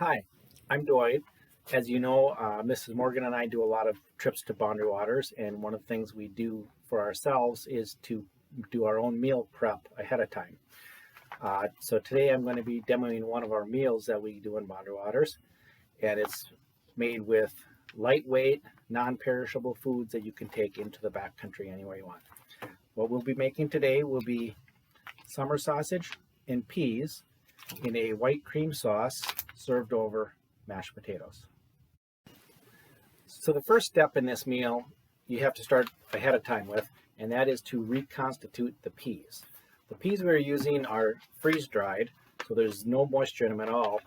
Hi, I'm Dwight. As you know, Mrs. Morgan and I do a lot of trips to Boundary Waters, and one of the things we do for ourselves is to do our own meal prep ahead of time. So today I'm going to be demoing one of our meals that we do in Boundary Waters, and it's made with lightweight, non-perishable foods that you can take into the backcountry anywhere you want. What we'll be making today will be summer sausage and peas in a white cream sauce served over mashed potatoes. So the first step in this meal you have to start ahead of time with, and that is to reconstitute the peas. The peas we're using are freeze-dried, so there's no moisture in them at all.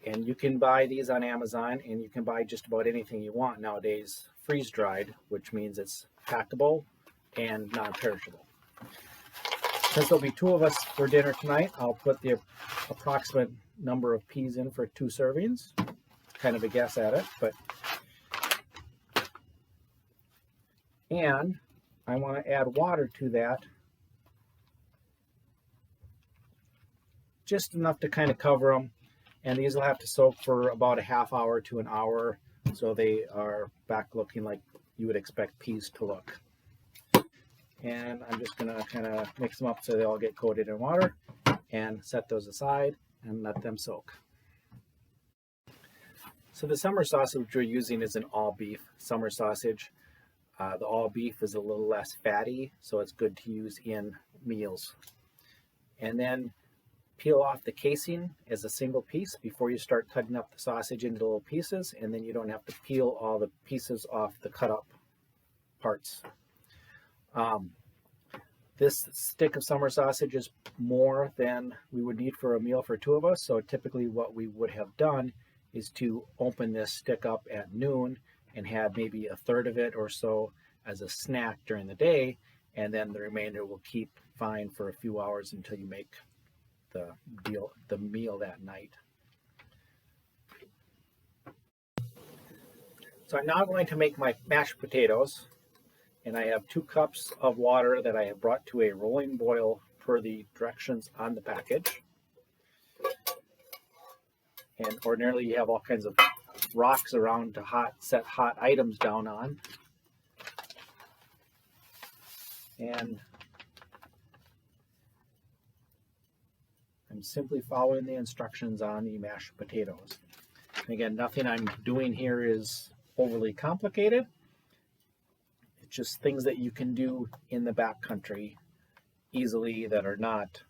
And you can buy these on Amazon, and you can buy just about anything you want nowadays freeze-dried, which means it's packable and non-perishable. Since there'll be two of us for dinner tonight, I'll put the approximate number of peas in for 2 servings. Kind of a guess at it, and I want to add water to that, just enough to kind of cover them. And these will have to soak for about a half hour to an hour, so they are back looking like you would expect peas to look. And I'm just going to kind of mix them up so they all get coated in water and set those aside and let them soak. So the summer sausage we're using is an all beef summer sausage. The all beef is a little less fatty, so it's good to use in meals. And then peel off the casing as a single piece before you start cutting up the sausage into little pieces, and then you don't have to peel all the pieces off the cut up parts. This stick of summer sausage is more than we would need for a meal for 2 of us, so typically what we would have done is to open this stick up at noon and have maybe a third of it or so as a snack during the day, and then the remainder will keep fine for a few hours until you make the meal that night. So I'm now going to make my mashed potatoes, and I have 2 cups of water that I have brought to a rolling boil per the directions on the package. And ordinarily you have all kinds of rocks around to set hot items down on. And I'm simply following the instructions on the mashed potatoes. And again, nothing I'm doing here is overly complicated. It's just things that you can do in the backcountry easily that are not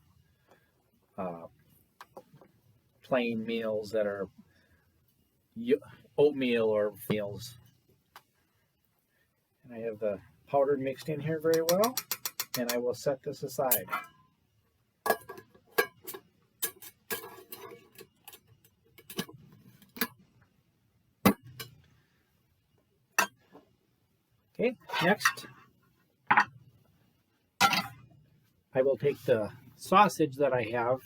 plain meals that are oatmeal or meals. And I have the powder mixed in here very well, and I will set this aside. Okay, next I will take the sausage that I have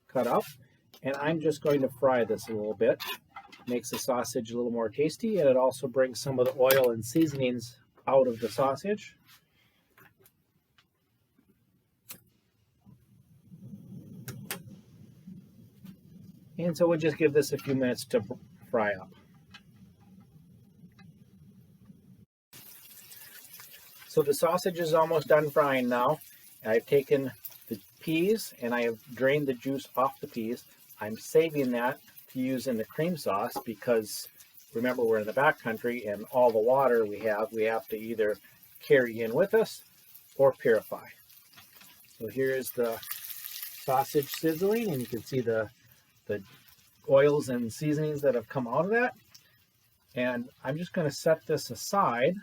cut up, and I'm just going to fry this a little bit. Makes the sausage a little more tasty, and it also brings some of the oil and seasonings out of the sausage. And so we'll just give this a few minutes to fry up. So the sausage is almost done frying now. I've taken the peas and I have drained the juice off the peas. I'm saving that to use in the cream sauce because remember, we're in the backcountry and all the water we have to either carry in with us or purify. So here is the sausage sizzling, and you can see the oils and seasonings that have come out of that. And I'm just going to set this aside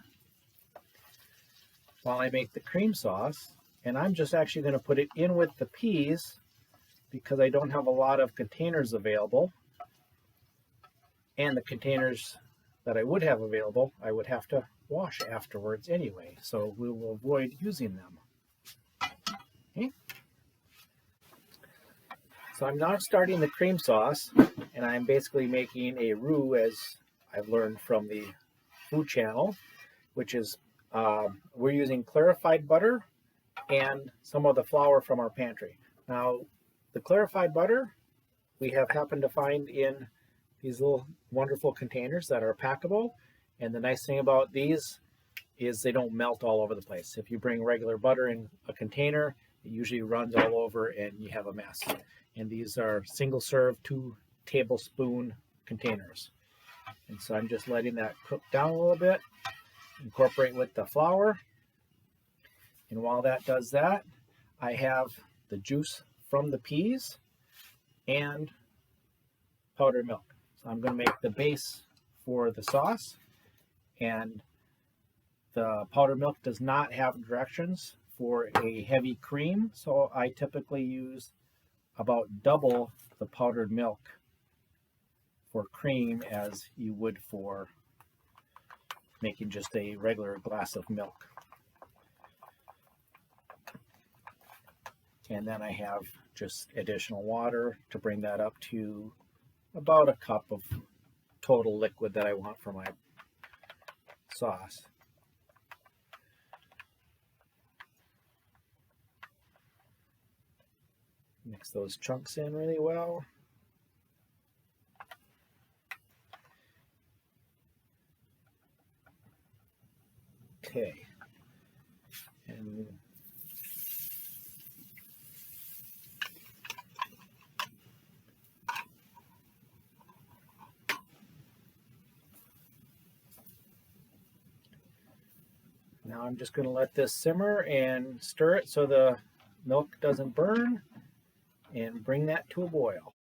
while I make the cream sauce, and I'm just actually going to put it in with the peas because I don't have a lot of containers available, and the containers that I would have available I would have to wash afterwards anyway, so we will avoid using them. Okay. So I'm now starting the cream sauce, and I'm basically making a roux as I've learned from the Food Channel, which is we're using clarified butter and some of the flour from our pantry. Now, the clarified butter we have happened to find in these little wonderful containers that are packable. And the nice thing about these is they don't melt all over the place. If you bring regular butter in a container, it usually runs all over and you have a mess. And these are single serve 2 tablespoon containers. And so I'm just letting that cook down a little bit, incorporate with the flour. And while that does that, I have the juice from the peas and powdered milk. So I'm going to make the base for the sauce. And the powdered milk does not have directions for a heavy cream, so I typically use about double the powdered milk for cream as you would for making just a regular glass of milk. And then I have just additional water to bring that up to about a cup of total liquid that I want for my sauce. Mix those chunks in really well. Okay. And now I'm just going to let this simmer and stir it so the milk doesn't burn, and bring that to a boil.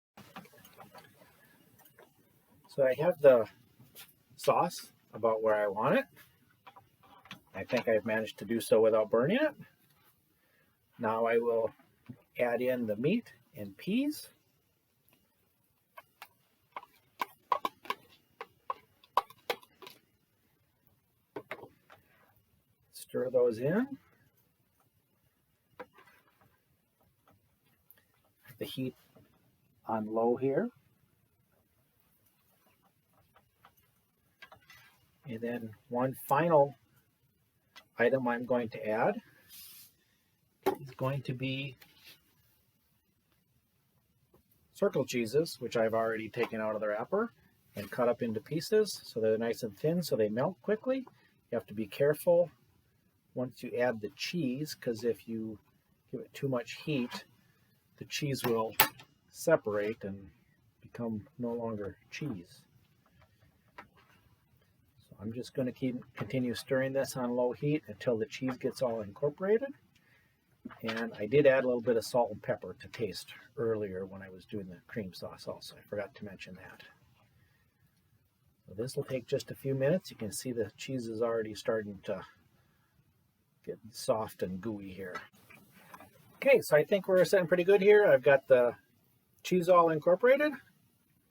So I have the sauce about where I want it. I think I've managed to do so without burning it. Now I will add in the meat and peas. Stir those in. The heat on low here. And then one final item I'm going to add is going to be circle cheeses, which I've already taken out of the wrapper and cut up into pieces so they're nice and thin so they melt quickly. You have to be careful once you add the cheese, because if you give it too much heat, the cheese will separate and become no longer cheese. So I'm just going to continue stirring this on low heat until the cheese gets all incorporated. And I did add a little bit of salt and pepper to taste earlier when I was doing the cream sauce also. I forgot to mention that. So this will take just a few minutes. You can see the cheese is already starting to get soft and gooey here. Okay, so I think we're sitting pretty good here. I've got the cheese all incorporated.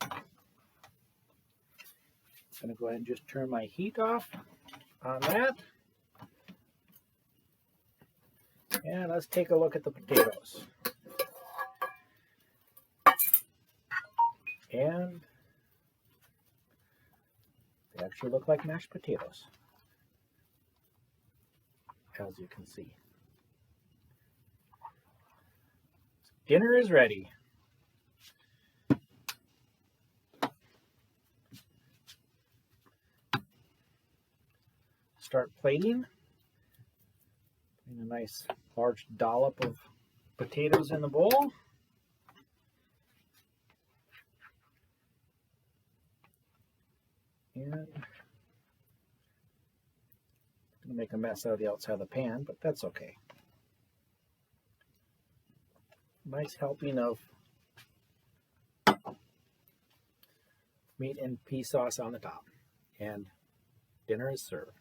I'm going to go ahead and just turn my heat off on that. And let's take a look at the potatoes. And they actually look like mashed potatoes, as you can see. Dinner is ready. Start plating. Putting a nice large dollop of potatoes in the bowl. And I'm going to make a mess out of the outside of the pan, but that's okay. Nice helping of meat and pea sauce on the top, and dinner is served.